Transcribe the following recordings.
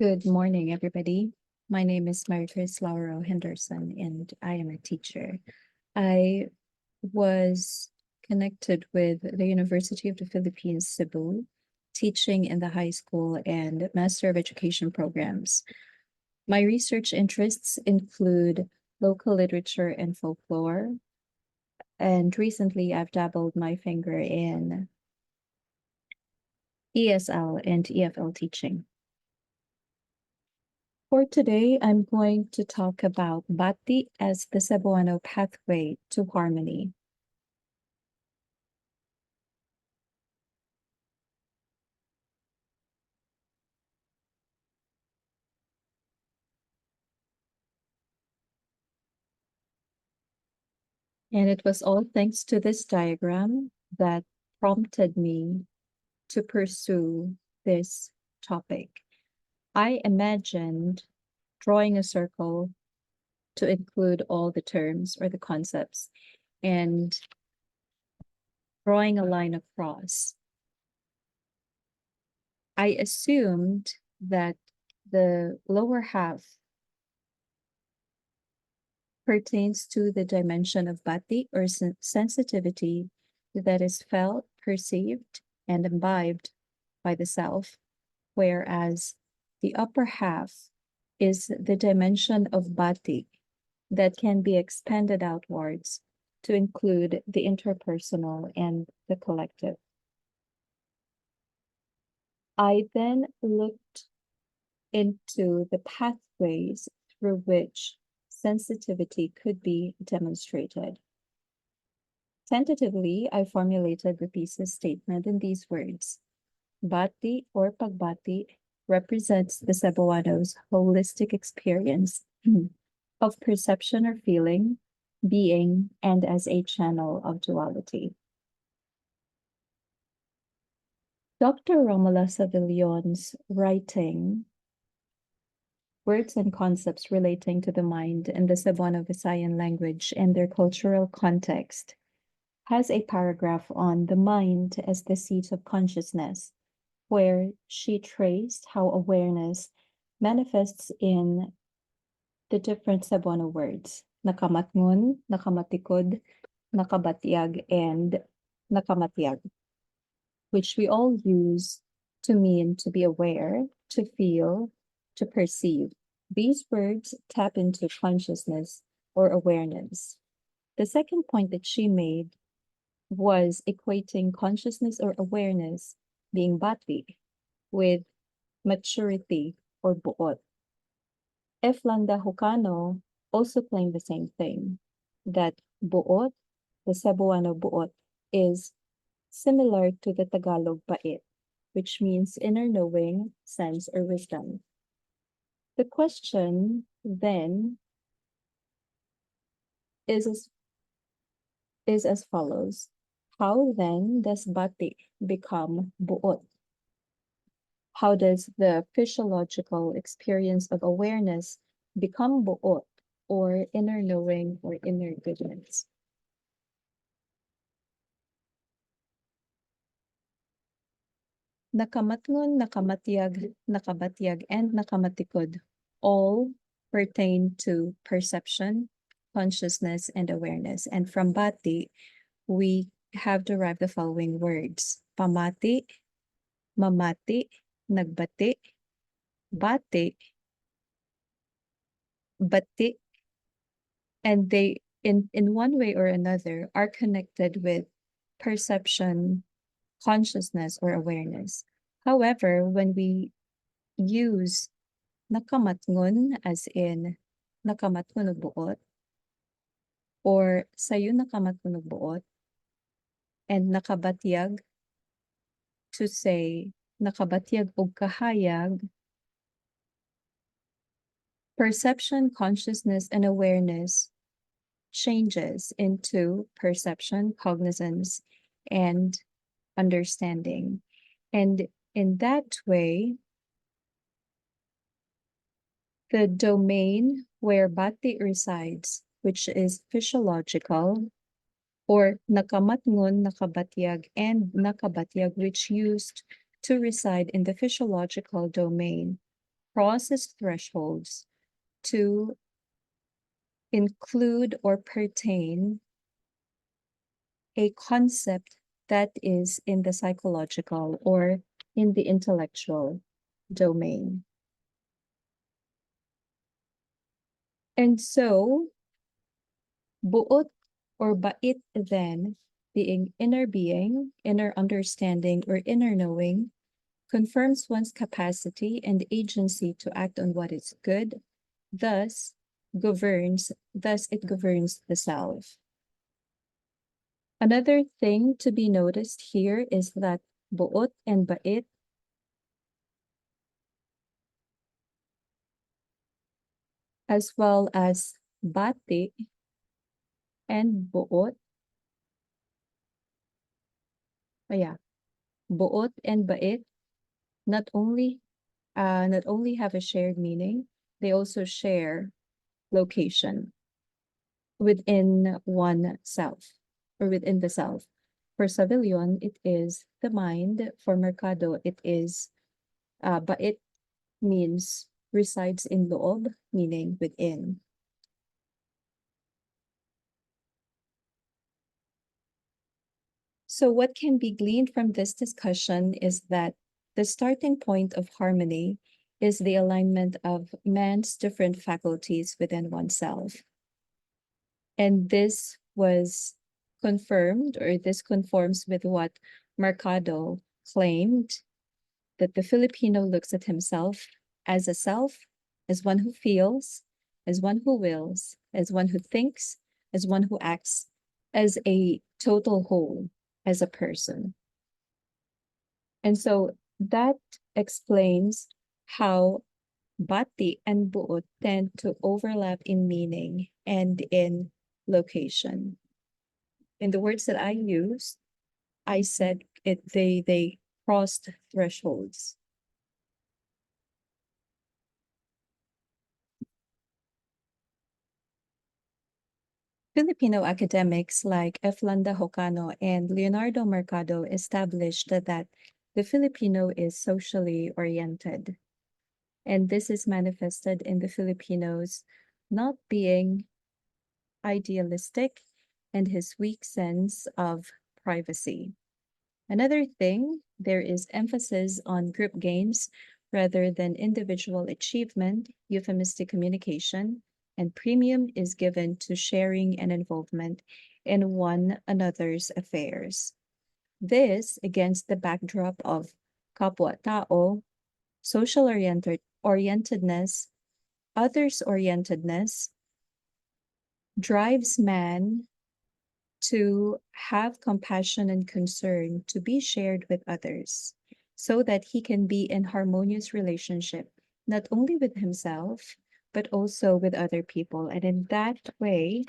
Good morning, everybody. My name is Maricris Lauro-Henderson, and I am a teacher. I was connected with the University of the Philippines, Cebu, teaching in the high school and Master of Education programs. My research interests include local literature and folklore, and recently I've dabbled my finger in ESL and EFL teaching. For today, I'm going to talk about Bati as the Cebuano pathway to harmony. And it was all thanks to this diagram that prompted me to pursue this topic. I imagined drawing a circle to include all the terms or the concepts and drawing a line across. I assumed that the lower half pertains to the dimension of bati or sensitivity that is felt, perceived, and imbibed by the self, whereas the upper half is the dimension of bati that can be expanded outwards to include the interpersonal and the collective. I then looked into the pathways through which sensitivity could be demonstrated. Tentatively, I formulated the thesis statement in these words. Bati or pagbati represents the Cebuano's holistic experience of perception or feeling, being, and as a channel of duality. Dr. Romola Savillon's writing, Words and Concepts Relating to the Mind in the Cebuano Visayan Language and Their Cultural Context, has a paragraph on the mind as the seat of consciousness, where she traced how awareness manifests in the different Cebuano words, nakamatngon, nakamatikod, nakabatyag, and nakamatyag, which we all use to mean to be aware, to feel, to perceive. These words tap into consciousness or awareness. The second point that she made was equating consciousness or awareness being bati with maturity or buot. Eflanda Hukano also claimed the same thing, that buot, the Cebuano buot, is similar to the Tagalog pait, which means inner knowing, sense, or wisdom. The question then is as follows. How then does bati become buot? How does the physiological experience of awareness become buot, or inner knowing, or inner goodness? Nakamatngon, nakamatyag, nakabatyag, and nakamatikod all pertain to perception, consciousness, and awareness. And from Bati, we have derived the following words: pamati, mamati, nagbati, bati, bati, and they, in one way or another, are connected with perception, consciousness, or awareness. However, when we use nakamatngon as in nakamatngon buot, or sayo nakamatngon buot, and nakabatyag to say nakabatyag og kahayag, perception, consciousness, and awareness changes into perception, cognizance, and understanding. And in that way, the domain where bati resides, which is physiological, or nakamatngon, nakabatyag, and nakabatyag, which used to reside in the physiological domain, crosses thresholds to include or pertain a concept that is in the psychological or in the intellectual domain. And so, buot or bait then, being, inner understanding, or inner knowing, confirms one's capacity and agency to act on what is good, thus it governs the self. Another thing to be noticed here is that buot and bait as well as bati and buot. Buot and bait not only have a shared meaning, they also share location within one self or within the self. For Savilion, it is the mind. For Mercado, it is bait means resides in loob, meaning within. So what can be gleaned from this discussion is that the starting point of harmony is the alignment of man's different faculties within oneself. And this was confirmed, or this conforms with what Mercado claimed, that the Filipino looks at himself as a self, as one who feels, as one who wills, as one who thinks, as one who acts, as a total whole, as a person. And so that explains how Bati and Buot tend to overlap in meaning and in location. In the words that I used, I said they crossed thresholds. Filipino academics like Eflanda Hocano and Leonardo Mercado established that the Filipino is socially oriented. And this is manifested in the Filipinos not being idealistic and his weak sense of privacy. Another thing, there is emphasis on group gains rather than individual achievement, euphemistic communication, and premium is given to sharing and involvement in one another's affairs. This against the backdrop of kapwa tao, social orientedness, others orientedness, drives man to have compassion and concern to be shared with others so that he can be in harmonious relationship, not only with himself, but also with other people. And in that way,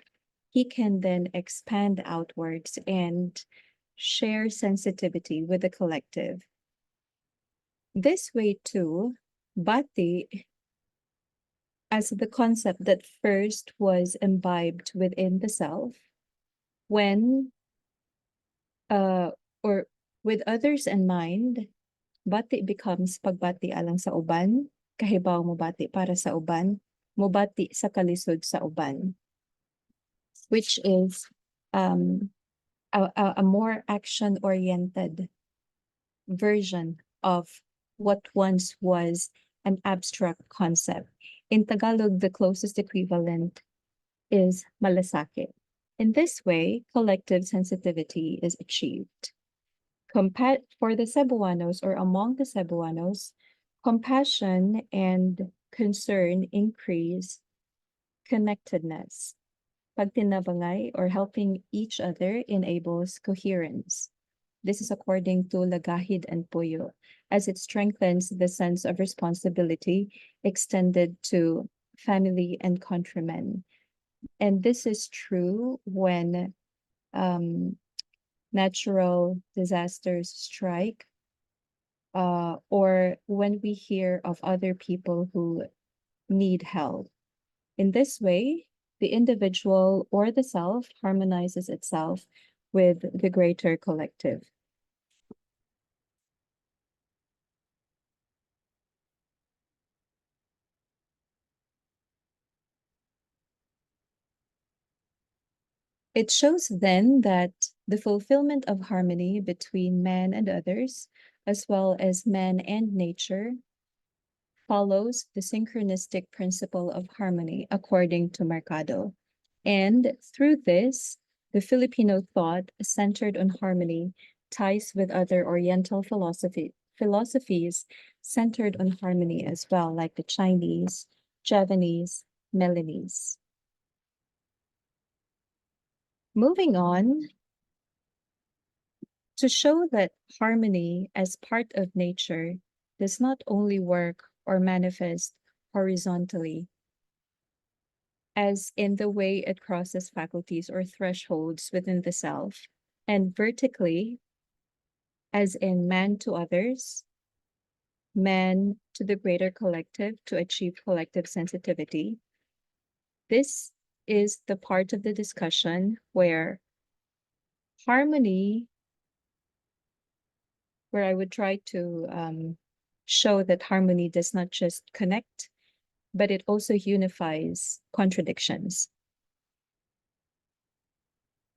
he can then expand outwards and share sensitivity with the collective. This way too, Bati, as the concept that first was imbibed within the self, when or with others in mind, bati becomes pagbati alang sa uban, kahibaw mubati para sa uban, mubati sa kalisod sa uban, which is a more action-oriented version of what once was an abstract concept. In Tagalog, the closest equivalent is malasakit. In this way, collective sensitivity is achieved. For the Cebuanos or among the Cebuanos, compassion and concern increase connectedness. Pagtinabangay or helping each other enables coherence. This is according to Lagahid and Puyo, as it strengthens the sense of responsibility extended to family and countrymen. And this is true when natural disasters strike, or when we hear of other people who need help. In this way, the individual or the self harmonizes itself with the greater collective. It shows then that the fulfillment of harmony between man and others, as well as man and nature, follows the synchronistic principle of harmony according to Mercado. And through this, the Filipino thought centered on harmony ties with other Oriental philosophies centered on harmony as well, like the Chinese, Javanese, Melanese. Moving on, to show that harmony as part of nature does not only work or manifest horizontally, as in the way it crosses faculties or thresholds within the self, and vertically, as in man to others, man to the greater collective to achieve collective sensitivity. This is the part of the discussion where harmony, where I would try to show that harmony does not just connect, but it also unifies contradictions.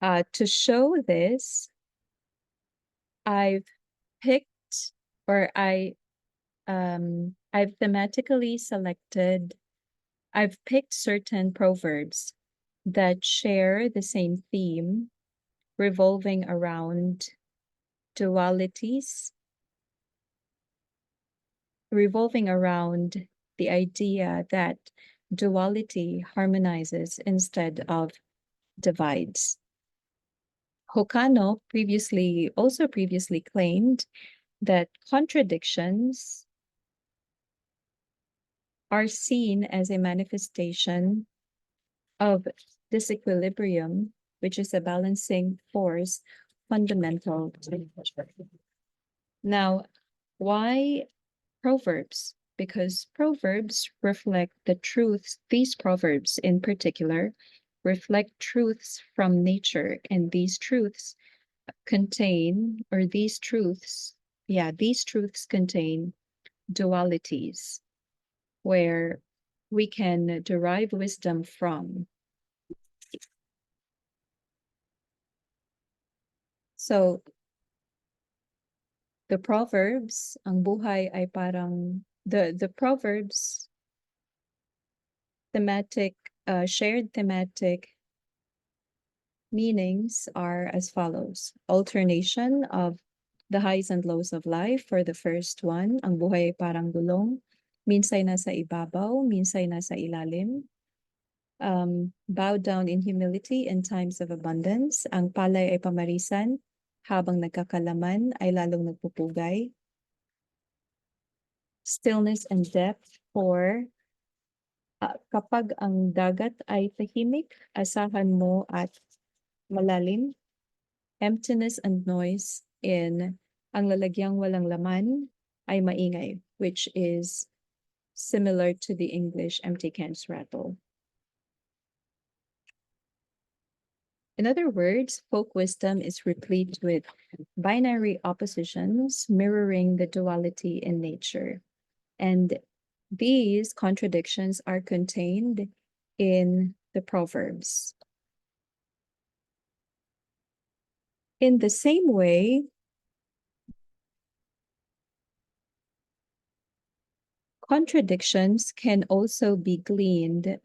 To show this, I've picked, or I've thematically selected, I've picked certain proverbs that share the same theme, revolving around dualities, revolving around the idea that duality harmonizes instead of divides. Hokano previously claimed that contradictions are seen as a manifestation of disequilibrium, which is a balancing force fundamental to nature. Now, why proverbs? Because proverbs reflect the truths, these proverbs in particular reflect truths from nature, and these truths contain, or these truths contain dualities where we can derive wisdom from. So, the proverbs, ang buhay ay parang, the proverbs thematic, shared thematic meanings are as follows. Alternation of the highs and lows of life for the first one. Ang buhay ay parang gulong. Minsay nasa ibabaw, minsay nasa ilalim. Bow down in humility in times of abundance. Ang palay ay pamarisan, habang nagkakalaman ay lalong nagpupugay. Stillness and depth for kapag ang dagat ay tahimik, asahan mo at malalim. Emptiness and noise in ang lalagyang walang laman ay maingay, which is similar to the English empty cans rattle. In other words, folk wisdom is replete with binary oppositions mirroring the duality in nature. And these contradictions are contained in the proverbs. In the same way, contradictions can also be gleaned at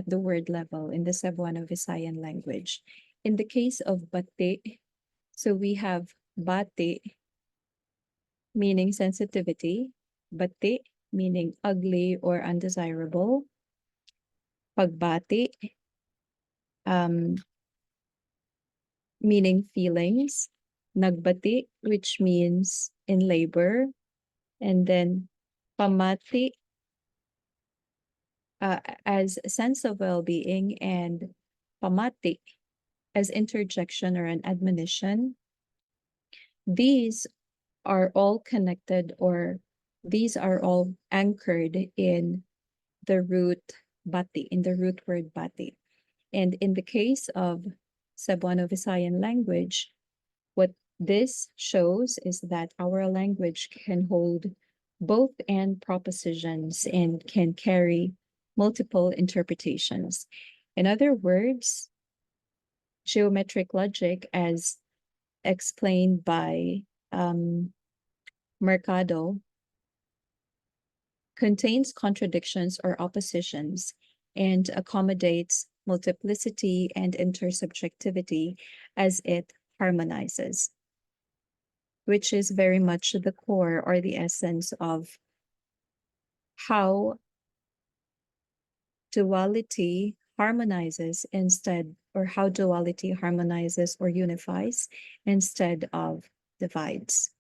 the word level in the Cebuano Visayan language. In the case of Bati, so we have Bati, meaning sensitivity, Bati, meaning ugly or undesirable, pagbati, meaning feelings, nagbati, which means in labor, and then pamati, as a sense of well-being, and pamati as interjection or an admonition. These are all connected, or these are all anchored in the root bati, in the root word bati. And in the case of Cebuano Visayan language, what this shows is that our language can hold both and propositions and can carry multiple interpretations. In other words, geometric logic, as explained by Mercado, contains contradictions or oppositions and accommodates multiplicity and intersubjectivity as it harmonizes, which is very much the core or the essence of how duality harmonizes instead, or how duality harmonizes or unifies instead of divides.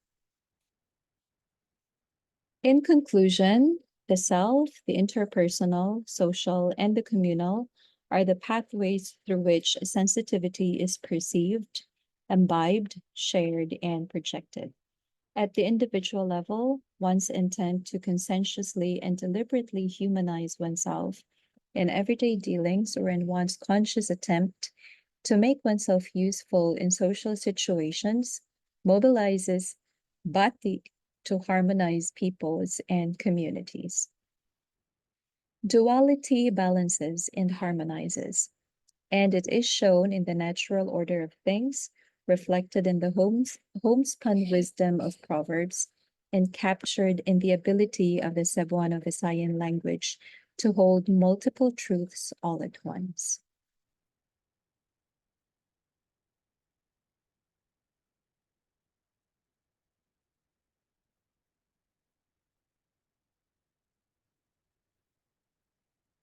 In conclusion, the self, the interpersonal, social, and the communal are the pathways through which sensitivity is perceived, imbibed, shared, and projected. At the individual level, one's intent to conscientiously and deliberately humanize oneself in everyday dealings or in one's conscious attempt to make oneself useful in social situations mobilizes Bati to harmonize peoples and communities. Duality balances and harmonizes, and it is shown in the natural order of things, reflected in the homespun wisdom of Proverbs, and captured in the ability of the Cebuano Visayan language to hold multiple truths all at once.